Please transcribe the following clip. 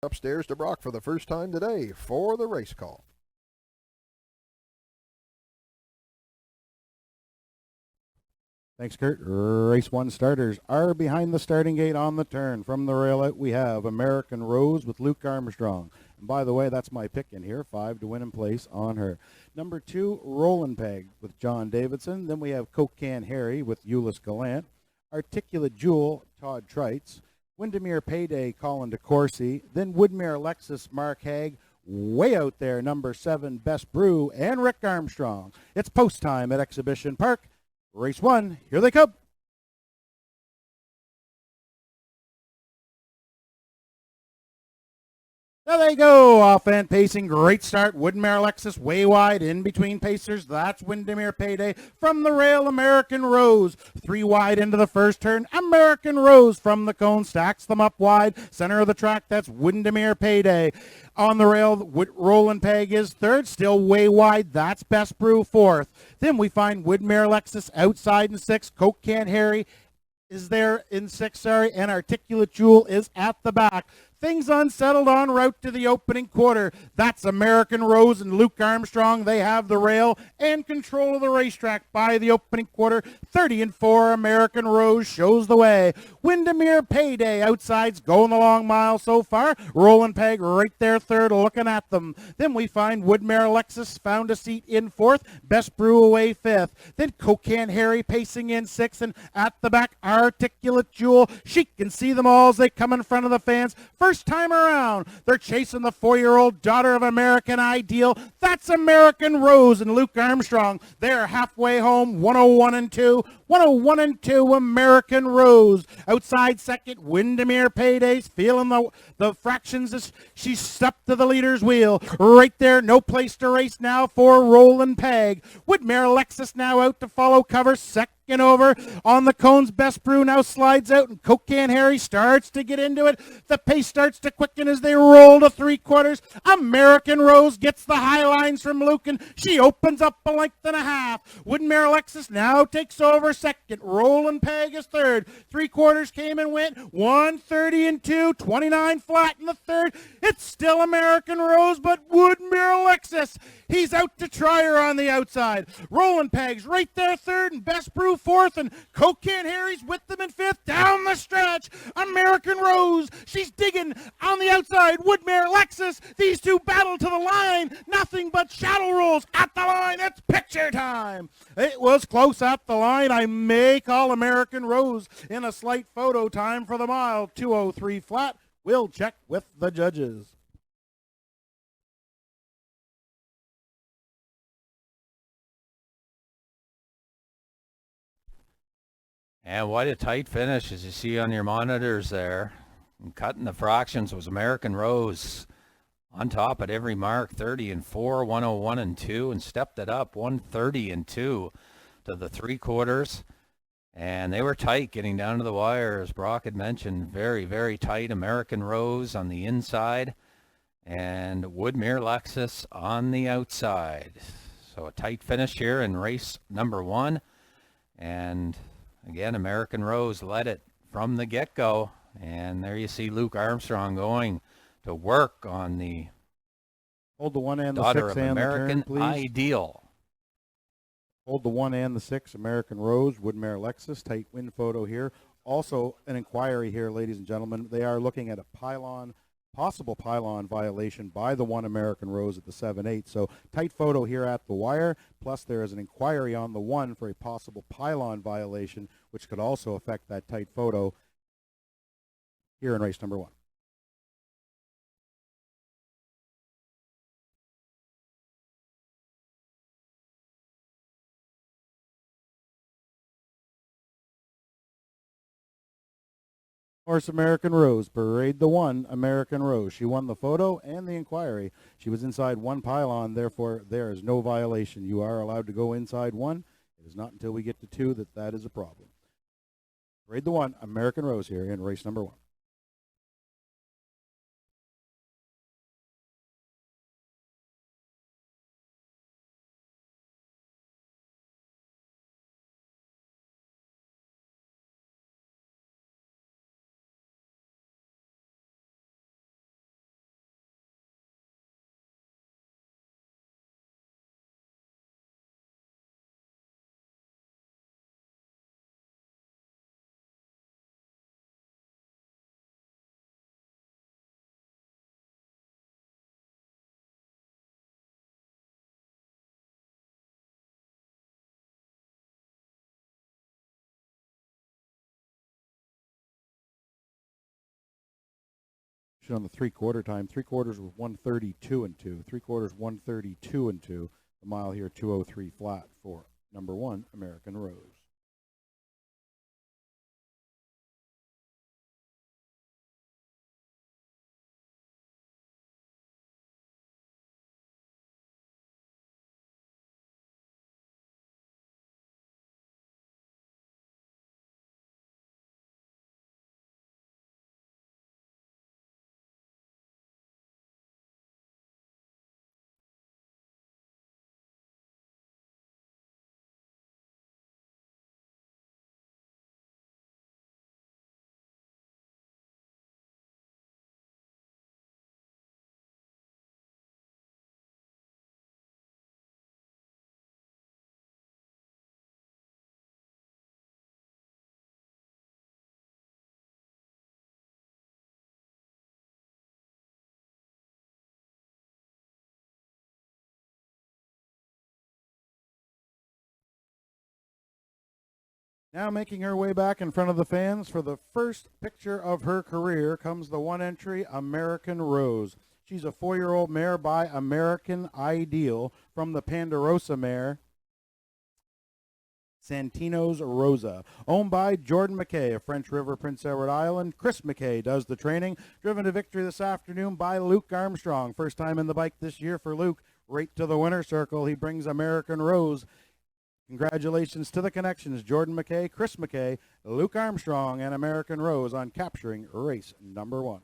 Upstairs to Brock for the first time today for the race call. Thanks, Kurt. Race 1 starters are behind the starting gate on the turn. From the rail out, we have American Rose with Luke Armstrong. And by the way, that's my pick in here, 5 to win in place on her. Number 2, Rollin' Peg with John Davidson. Then we have Coke Can Harry with Euless Gallant. Articulate Jewel, Todd Trites. Windermere Payday, Colin DeCourcy. Then Woodmere Lexus, Mark Haig. Way out there, number 7, Best Brew, and Rick Armstrong. It's post time at Exhibition Park. Race 1, here they come. There they go, off-end pacing, great start. Woodmere Lexus way wide, in between pacers. That's Windermere Payday. From the rail, American Rose. 3 wide into the first turn. American Rose from the cone, stacks them up wide. Center of the track, that's Windermere Payday. On the rail, Rollin' Peg is third, still way wide. That's Best Brew fourth. Then we find Woodmere Lexus outside in sixth. Coke Can Harry is there in sixth, and Articulate Jewel is at the back. Things unsettled en route to the opening quarter. That's American Rose and Luke Armstrong. They have the rail and control of the racetrack by the opening quarter. 30-4, American Rose shows the way. Windermere Payday outside's going the long mile so far. Rollin' Peg right there third, looking at them. Then we find Woodmere Lexus found a seat in fourth. Best Brew away fifth. Then Coke Can Harry pacing in sixth, and at the back, Articulate Jewel. She can see them all as they come in front of the fans. First time around, they're chasing the 4-year-old daughter of American Ideal. That's American Rose and Luke Armstrong. They're halfway home, 101 and 2. 101 and 2, American Rose. Outside second, Windermere Paydays feeling the fractions as she stepped to the leader's wheel. Right there, no place to race now for Rollin' Peg. Woodmere Lexus now out to follow cover. Second over on the cones. Best Brew now slides out, and Coke Can Harry starts to get into it. The pace starts to quicken as they roll to three quarters. American Rose gets the high lines from Luke, and she opens up a length and a half. Woodmere Lexus now takes over second. Rollin' Peg is third. Three quarters came and went. 130 and 2, 29 flat in the third. It's still American Rose, but Woodmere Lexus, he's out to try her on the outside. Rollin' Peg's right there third, and Best Brew fourth, and Coke Can Harry's with them in fifth. Down the stretch, American Rose, she's digging on the outside. Woodmere Lexus, these two battle to the line. Nothing but shadow rolls at the line. It's picture time. It was close at the line. I may call American Rose in a slight photo. Time for the mile, 2:03 flat. We'll check with the judges. And what a tight finish, as you see on your monitors there. And cutting the fractions was American Rose on top at every mark, 30 and 4, 101 and 2, and stepped it up 130 and 2 to the three quarters. And they were tight getting down to the wire, as Brock had mentioned. Very, very tight. American Rose on the inside and Woodmere Lexus on the outside. So a tight finish here in race number 1. And again, American Rose led it from the get-go. And there you see Luke Armstrong going to work on the Hold the 1 and the daughter 6 of and American the turn, please. Ideal. Hold the 1 and the 6, American Rose, Woodmere Lexus. Tight wind photo here. Also, an inquiry here, ladies and gentlemen. They are looking at a possible pylon violation by the 1 American Rose at the 7-8. So tight photo here at the wire. Plus, there is an inquiry on the 1 for a possible pylon violation, which could also affect that tight photo here in race number 1. Horse American Rose, parade the 1 American Rose. She won the photo and the inquiry. She was inside 1 pylon, therefore there is no violation. You are allowed to go inside 1. It is not until we get to 2 that is a problem. Parade the 1 American Rose here in race number 1. action on the 3/4 time. 3/4 was 132 and 2. 3/4 132 and 2. The mile here 203 flat for number 1, American Rose. Now making her way back in front of the fans for the first picture of her career comes the 1 entry, American Rose. She's a 4-year-old mare by American Ideal from the Ponderosa mare, Santino's Rosa, owned by Jordan McKay of French River, Prince Edward Island. Chris McKay does the training, driven to victory this afternoon by Luke Armstrong. First time in the bike this year for Luke, right to the winner's circle. He brings American Rose. Congratulations to the connections, Jordan McKay, Chris McKay, Luke Armstrong, and American Rose on capturing race number 1.